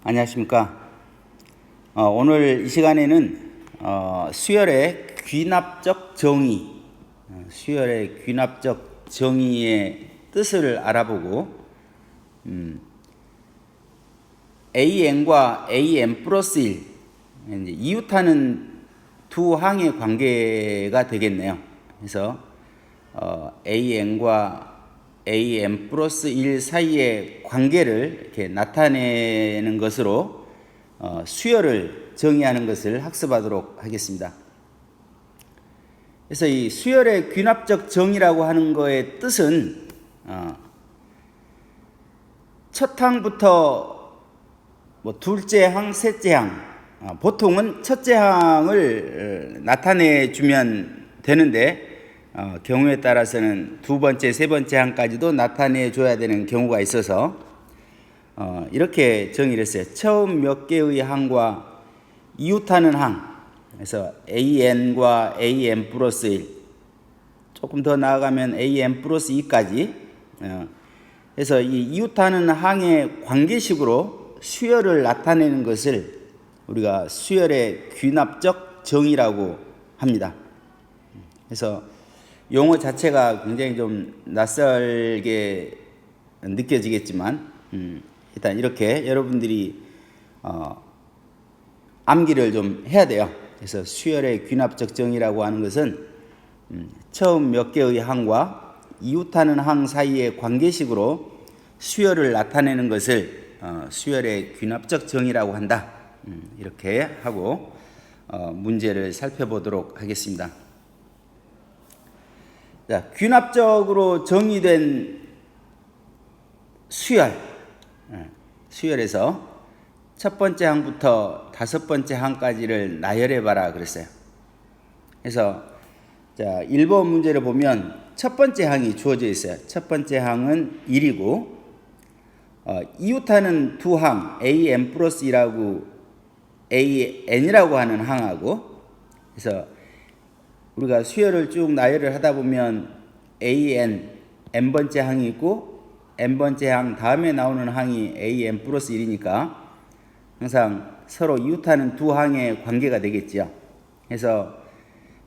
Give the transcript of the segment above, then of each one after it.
안녕하십니까. 오늘 이 시간에는 수열의 귀납적 정의, 수열의 귀납적 정의의 뜻을 알아보고 AN과 AN 플러스 1, 이웃하는 두 항의 관계가 되겠네요. 그래서 AN과 AN 플러스 1 사이의 관계를 이렇게 나타내는 것으로 수열을 정의하는 것을 학습하도록 하겠습니다. 그래서 이 수열의 귀납적 정의라고 하는 것의 뜻은 첫 항부터 둘째 항, 셋째 항, 보통은 첫째 항을 나타내 주면 되는데 경우에 따라서는 두 번째, 세 번째 항까지도 나타내 줘야 되는 경우가 있어서 이렇게 정의를 했어요. 처음 몇 개의 항과 이웃하는 항, 그래서 AN과 AN 플러스 1, 조금 더 나아가면 AN 플러스 2까지, 그래서 이 이웃하는 항의 관계식으로 수열을 나타내는 것을 우리가 수열의 귀납적 정의라고 합니다. 그래서 용어 자체가 굉장히 좀 낯설게 느껴지겠지만 일단 이렇게 여러분들이 암기를 좀 해야 돼요. 그래서 수열의 귀납적 정의라고 하는 것은 처음 몇 개의 항과 이웃하는 항 사이의 관계식으로 수열을 나타내는 것을 수열의 귀납적 정의라고 한다. 이렇게 하고 문제를 살펴보도록 하겠습니다. 자, 귀납적으로 정의된 수열, 수열에서 첫 번째 항부터 다섯 번째 항까지를 나열해봐라 그랬어요. 그래서 자, 1번 문제를 보면 첫 번째 항이 주어져 있어요. 첫 번째 항은 1이고 이웃하는 두 항 AN 플러스 1하고 AN이라고 하는 항하고, 그래서 우리가 수열을 쭉 나열을 하다 보면 AN, n번째 항이 있고 n번째 항 다음에 나오는 항이 AN 플러스 1이니까 항상 서로 이웃하는 두 항의 관계가 되겠죠. 그래서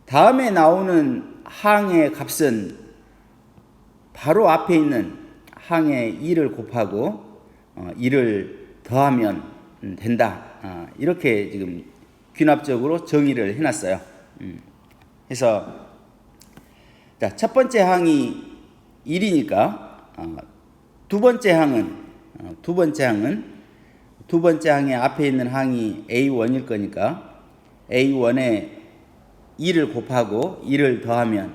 다음에 나오는 항의 값은 바로 앞에 있는 항의 2를 곱하고 2를 더하면 된다. 이렇게 지금 귀납적으로 정의를 해놨어요. 그래서 자, 첫 번째 항이 1이니까 두 번째 항은 두 번째 항의 앞에 있는 항이 A1일 거니까 A1에 2를 곱하고 2를 더하면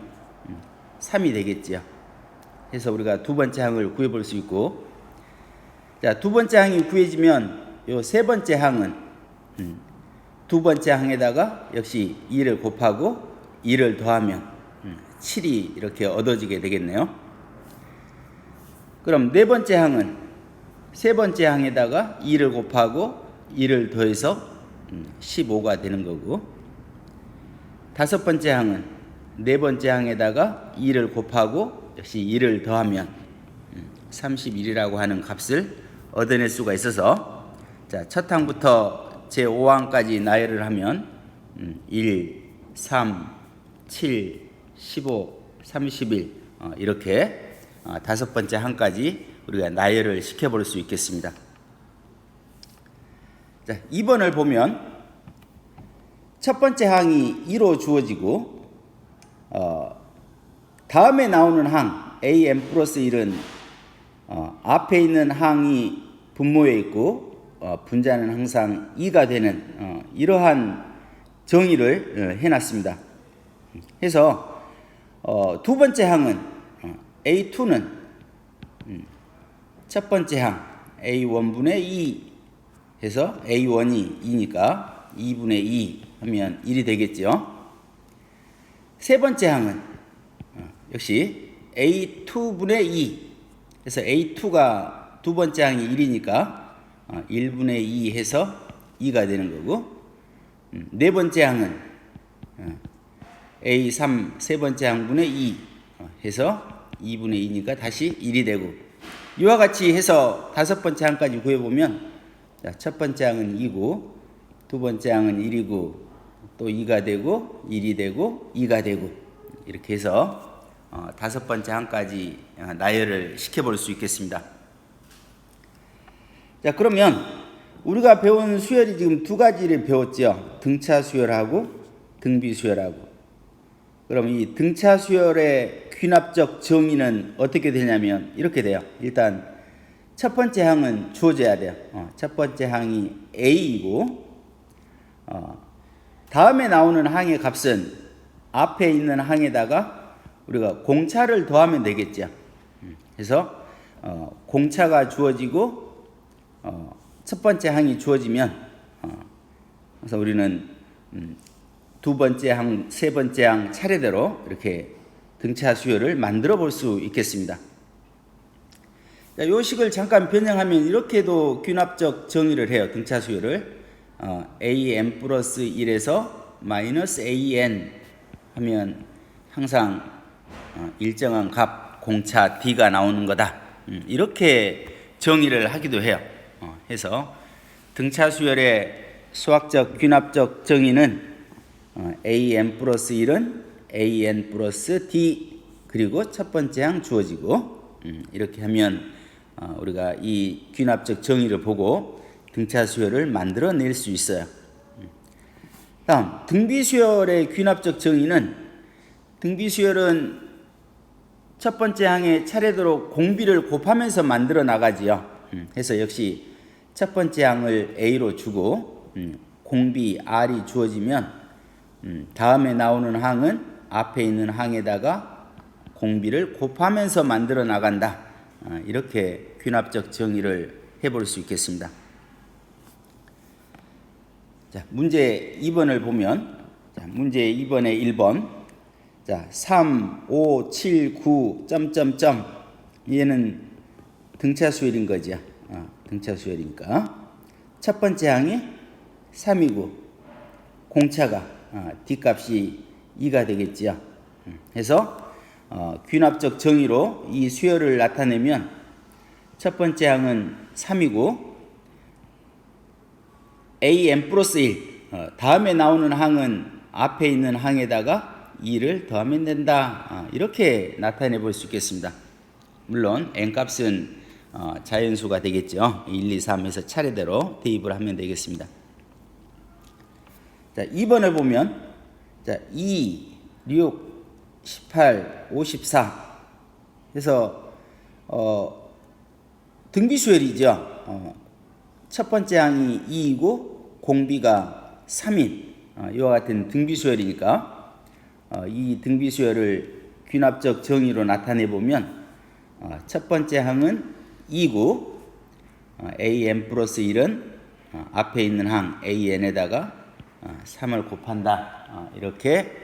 3이 되겠죠. 그래서 우리가 두 번째 항을 구해볼 수 있고, 자, 두 번째 항이 구해지면 요 세 번째 항은 두 번째 항에다가 역시 2를 곱하고 2를 더하면 7이 이렇게 얻어지게 되겠네요. 그럼 네 번째 항은 세 번째 항에다가 2를 곱하고 2를 더해서 15가 되는 거고, 다섯 번째 항은 네 번째 항에다가 2를 곱하고 역시 2를 더하면 31이라고 하는 값을 얻어낼 수가 있어서, 자, 첫 항부터 제5항까지 나열을 하면 1, 3, 7, 15, 31 이렇게 다섯 번째 항까지 우리가 나열을 시켜볼 수 있겠습니다. 자, 2번을 보면 첫 번째 항이 2로 주어지고 다음에 나오는 항 AN 플러스 1은 앞에 있는 항이 분모에 있고 분자는 항상 2가 되는 이러한 정의를 해놨습니다. 그래서 두 번째 항은 A2는 첫 번째 항 A1분의 2 해서 A1이 2니까 2분의 2 하면 1이 되겠죠. 세 번째 항은 역시 A2분의 2 해서 A2가 두 번째 항이 1이니까 1분의 2 해서 2가 되는 거고, 네 번째 항은 A3 세 번째 항분의 2 해서 2분의 2니까 다시 1이 되고, 이와 같이 해서 다섯 번째 항까지 구해보면 자, 첫 번째 항은 2고 두 번째 항은 1이고 또 2가 되고 1이 되고 2가 되고 이렇게 해서 다섯 번째 항까지 나열을 시켜볼 수 있겠습니다. 자, 그러면 우리가 배운 수열이 지금 두 가지를 배웠죠. 등차 수열하고 등비 수열하고. 그럼 이 등차 수열의 귀납적 정의는 어떻게 되냐면 이렇게 돼요. 일단 첫 번째 항은 주어져야 돼요. 첫 번째 항이 A이고 다음에 나오는 항의 값은 앞에 있는 항에다가 우리가 공차를 더하면 되겠죠. 그래서 공차가 주어지고 첫 번째 항이 주어지면 그래서 우리는 두 번째 항, 세 번째 항 차례대로 이렇게 등차 수열을 만들어 볼 수 있겠습니다. 자, 요 식을 잠깐 변형하면 이렇게도 귀납적 정의를 해요. 등차 수열을 an 플러스 1에서 마이너스 an 하면 항상 일정한 값 공차 d가 나오는 거다. 이렇게 정의를 하기도 해요. 해서 등차 수열의 수학적 귀납적 정의는 an 플러스 1은 an 플러스 d 그리고 첫 번째 항 주어지고 이렇게 하면 우리가 이 귀납적 정의를 보고 등차 수열을 만들어낼 수 있어요. 다음 등비 수열의 귀납적 정의는 등비 수열은 첫 번째 항에 차례대로 공비를 곱하면서 만들어 나가지요. 그래서 역시 첫 번째 항을 A로 주고 공비 R이 주어지면 다음에 나오는 항은 앞에 있는 항에다가 공비를 곱하면서 만들어 나간다. 이렇게 귀납적 정의를 해볼 수 있겠습니다. 자, 문제 2번을 보면 문제 2번의 1번 자, 3, 5, 7, 9, 점점점 얘는 등차 수열인 거죠. 등차 수열이니까 첫 번째 항이 3이고 공차가 D값이 2가 되겠죠. 그래서 귀납적 정의로 이 수열을 나타내면 첫 번째 항은 3이고 an 플러스 1 다음에 나오는 항은 앞에 있는 항에다가 2를 더하면 된다. 이렇게 나타내 볼 수 있겠습니다. 물론 n값은 자연수가 되겠죠. 1, 2, 3에서 차례대로 대입을 하면 되겠습니다. 자, 2번을 보면 자, 2, 6, 18, 54 그래서 등비수열이죠. 첫 번째 항이 2이고 공비가 3인 이와 같은 등비수열이니까 이 등비수열을 귀납적 정의로 나타내 보면 첫 번째 항은 2고 an 플러스 1은 앞에 있는 항 an에다가 3을 곱한다. 이렇게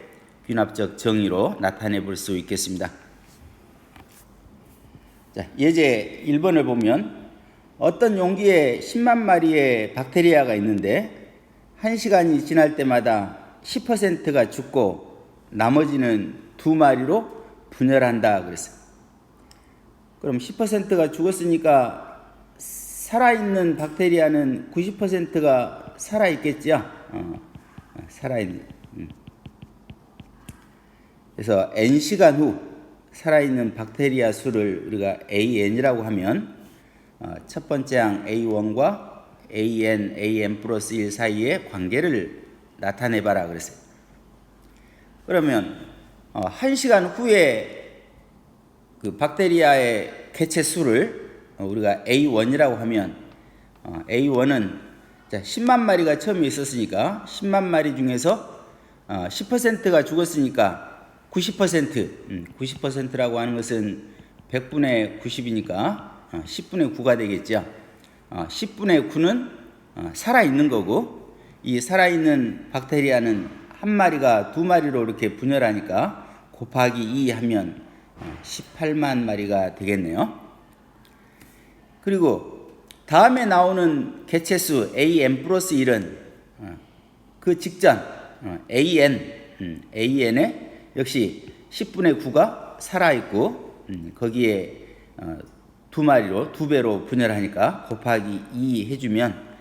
귀납적 정의로 나타내 볼 수 있겠습니다. 자, 예제 1번을 보면 어떤 용기에 10만 마리의 박테리아가 있는데 1시간이 지날 때마다 10%가 죽고 나머지는 2마리로 분열한다 그랬어요. 그럼 10%가 죽었으니까 살아있는 박테리아는 90%가 살아있겠죠. 살아있는. 그래서 n시간 후 살아있는 박테리아 수를 우리가 an이라고 하면 첫 번째 항 a1과 an 플러스 1 사이의 관계를 나타내봐라 그랬어요. 그러면 1시간 후에 그 박테리아의 개체 수를 우리가 A1이라고 하면 A1은 10만 마리가 처음에 있었으니까 10만 마리 중에서 10%가 죽었으니까 90%라고 하는 것은 100분의 90이니까 10분의 9가 되겠죠. 10분의 9는 살아있는 거고 이 살아있는 박테리아는 한 마리가 2마리로 이렇게 분열하니까 곱하기 2 하면 18만 마리가 되겠네요. 그리고 다음에 나오는 개체수 an 플러스 1은 그 직전 an에 역시 10분의 9가 살아있고 거기에 2마리로 2배로 분열하니까 곱하기 2 해주면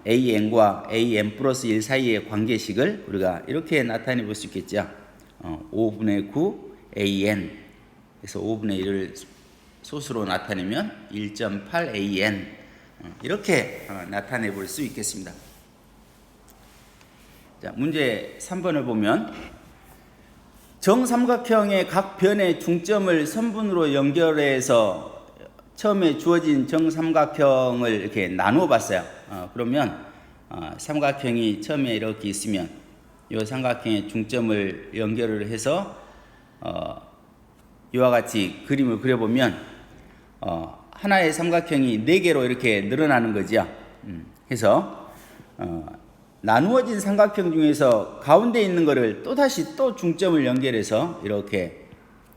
AN과 AN 플러스 1 사이의 관계식을 우리가 이렇게 나타내 볼 수 있겠죠. 5분의 9 AN, 그래서 5분의 1을 소수로 나타내면 1.8 AN, 이렇게 나타내 볼 수 있겠습니다. 자, 문제 3번을 보면 정삼각형의 각 변의 중점을 선분으로 연결해서 처음에 주어진 정삼각형을 이렇게 나누어 봤어요. 그러면 삼각형이 처음에 이렇게 있으면 이 삼각형의 중점을 연결을 해서 이와 같이 그림을 그려보면 하나의 삼각형이 4개로 이렇게 늘어나는 거죠. 그래서 나누어진 삼각형 중에서 가운데 있는 거를 또다시 또 중점을 연결해서 이렇게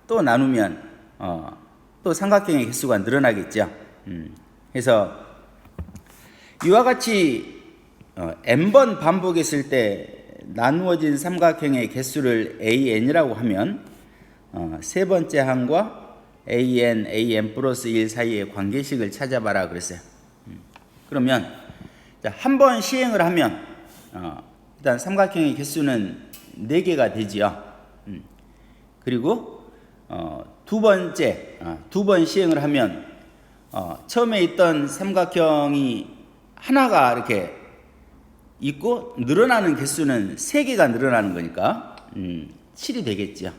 또 나누면 또 삼각형의 개수가 늘어나겠죠. 그래서 이와 같이 n번 반복했을 때 나누어진 삼각형의 개수를 AN이라고 하면 세 번째 항과 AN, AN 플러스 1 사이의 관계식을 찾아봐라 그랬어요. 그러면 한 번 시행을 하면 일단 삼각형의 개수는 4개가 되지요. 그리고 두 번 시행을 하면 처음에 있던 삼각형이 하나가 이렇게 있고 늘어나는 개수는 3개가 늘어나는 거니까 7이 되겠죠.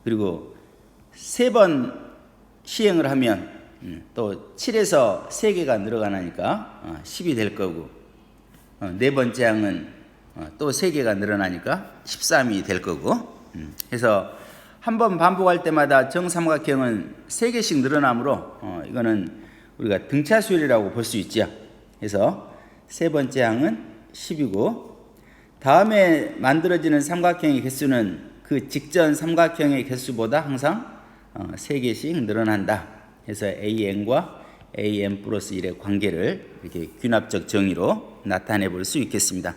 그리고 3번 시행을 하면 또 7에서 3개가 늘어가니까 10이 될 거고, 네 번째 항은 또 3개가 늘어나니까 13이 될 거고, 그래서 한 번 반복할 때마다 정삼각형은 3개씩 늘어나므로 이거는 우리가 등차수열이라고 볼 수 있죠. 그래서 세 번째 항은 10이고 다음에 만들어지는 삼각형의 개수는 그 직전 삼각형의 개수보다 항상 3개씩 늘어난다. 그래서 AN과 AN 플러스 1의 관계를 이렇게 귀납적 정의로 나타내 볼 수 있겠습니다.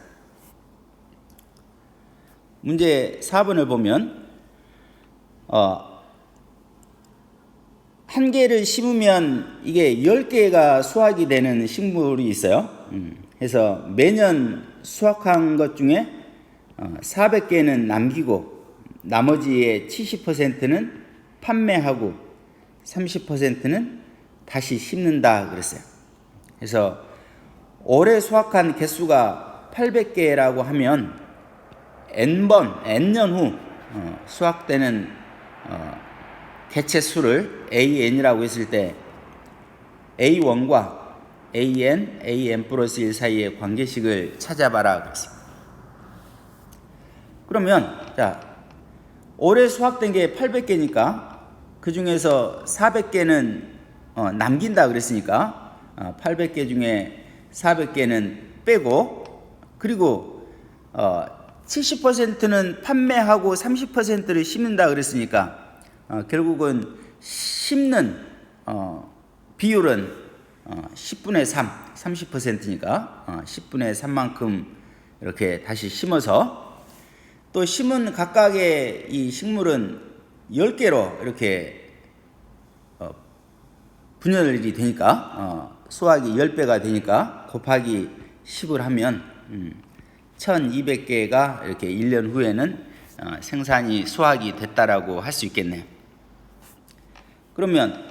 문제 4번을 보면 한 개를 심으면 이게 10개가 수확이 되는 식물이 있어요. 그래서 매년 수확한 것 중에 400개는 남기고 나머지의 70%는 판매하고 30%는 다시 심는다 그랬어요. 그래서 올해 수확한 개수가 800개라고 하면 n년 후 수확되는 개체 수를 AN이라고 했을 때 A1과 AN, AN 플러스 1 사이의 관계식을 찾아봐라 그랬습니다. 그러면 올해 수확된 게 800개니까 그 중에서 400개는 남긴다 그랬으니까 800개 중에 400개는 빼고, 그리고 70%는 판매하고 30%를 심는다 그랬으니까 결국은 심는 비율은 10분의 3, 30%니까 10분의 3만큼 이렇게 다시 심어서, 또 심은 각각의 이 식물은 10개로 이렇게 분열이 되니까 수확이 10배가 되니까 곱하기 10을 하면 1200개가 이렇게 1년 후에는 생산이 수확이 됐다라고 할 수 있겠네요. 그러면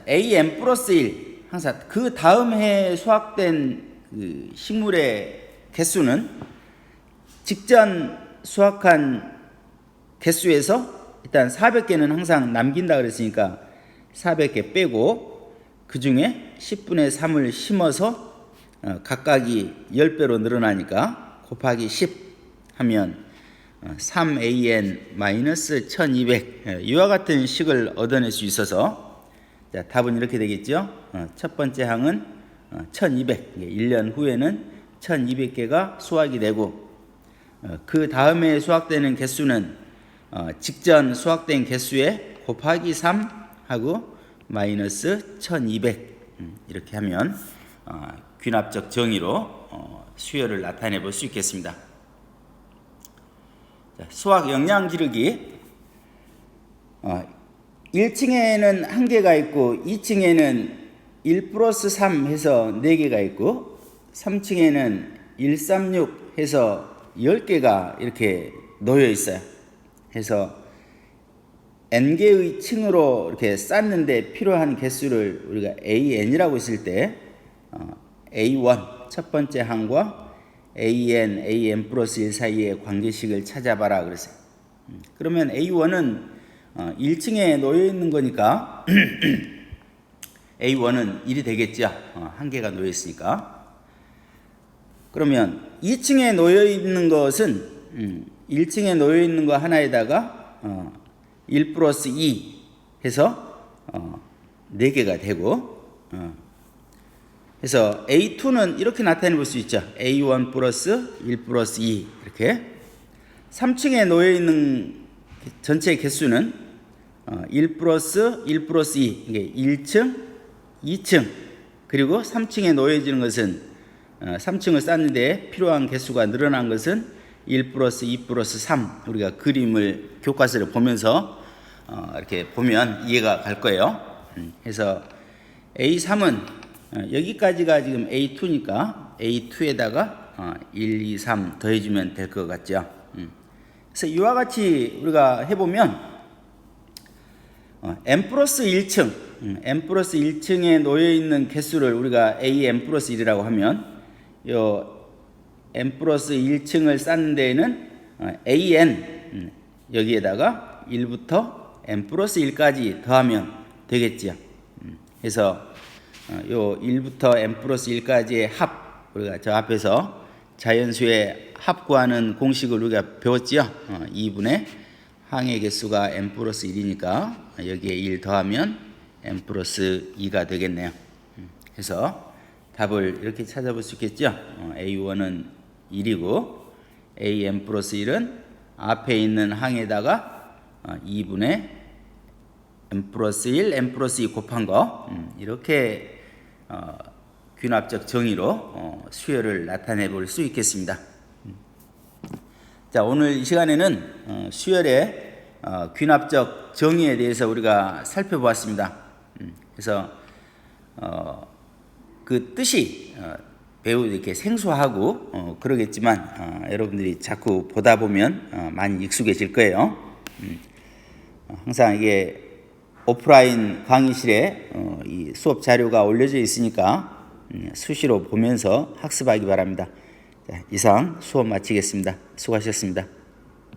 AN 플러스 1, 항상 그 다음 해에 수확된 그 식물의 개수는 직전 수확한 개수에서 일단 400개는 항상 남긴다 그랬으니까 400개 빼고 그 중에 10분의 3을 심어서 각각이 10배로 늘어나니까 곱하기 10 하면 3AN-1200 이와 같은 식을 얻어낼 수 있어서 답은 이렇게 되겠죠. 첫 번째 항은 1200, 1년 후에는 1200개가 수확이 되고 그 다음에 수확되는 개수는 직전 수확된 개수에 곱하기 3 하고 마이너스 1200 이렇게 하면 귀납적 정의로 수열을 나타내 볼 수 있겠습니다. 수확 영양 기르기 1층에는 1개가 있고 2층에는 1 플러스 3 해서 4개가 있고 3층에는 136 해서 10개가 이렇게 놓여 있어요. 해서 n개의 층으로 이렇게 쌓는데 필요한 개수를 우리가 AN이라고 했을 때 A1 첫 번째 항과 AN 플러스 1 사이의 관계식을 찾아봐라 그랬어요. 그러면 A1은 1층에 놓여 있는 거니까 A1은 1이 되겠죠. 한 개가 놓여 있으니까. 그러면 2층에 놓여 있는 것은 1층에 놓여 있는 거 하나에다가 1 플러스 2 해서 4개가 되고 그래서 A2는 이렇게 나타내 볼 수 있죠. A1 플러스 1 플러스 2 이렇게 3층에 놓여 있는 전체 개수는 1 플러스 2 이게 1층, 2층 그리고 3층에 놓여지는 것은 3층을 쌓는데 필요한 개수가 늘어난 것은 1 플러스 2 플러스 3 우리가 그림을 교과서를 보면서 이렇게 보면 이해가 갈 거예요. 그래서 A3은 여기까지가 지금 A2니까 A2에다가 1, 2, 3 더해주면 될 것 같죠. 그래서 이와 같이 우리가 해보면 n 플러스 1층 n 플러스 1층에 놓여있는 개수를 우리가 an 플러스 1이라고 하면 요 n 플러스 1층을 쌓는 데에는 an 여기에다가 1부터 n 플러스 1까지 더하면 되겠죠. 그래서 요 1부터 n 플러스 1까지의 합 우리가 저 앞에서 자연수의 합 구하는 공식을 우리가 배웠죠. 2분의 항의 개수가 n 플러스 1이니까 여기에 1 더하면 n 플러스 2가 되겠네요. 그래서 답을 이렇게 찾아볼 수 있겠죠. A1은 1이고 an 플러스 1은 앞에 있는 항에다가 2분의 n 플러스 1, n 플러스 2 곱한 거 이렇게 귀납적 정의로 수열을 나타내 볼 수 있겠습니다. 자, 오늘 이 시간에는 수열의 귀납적 정의에 대해서 우리가 살펴보았습니다. 그래서 그 뜻이 매우 이렇게 생소하고 그러겠지만 여러분들이 자꾸 보다 보면 많이 익숙해질 거예요. 항상 이게 오프라인 강의실에 이 수업 자료가 올려져 있으니까 수시로 보면서 학습하기 바랍니다. 자, 이상 수업 마치겠습니다. 수고하셨습니다.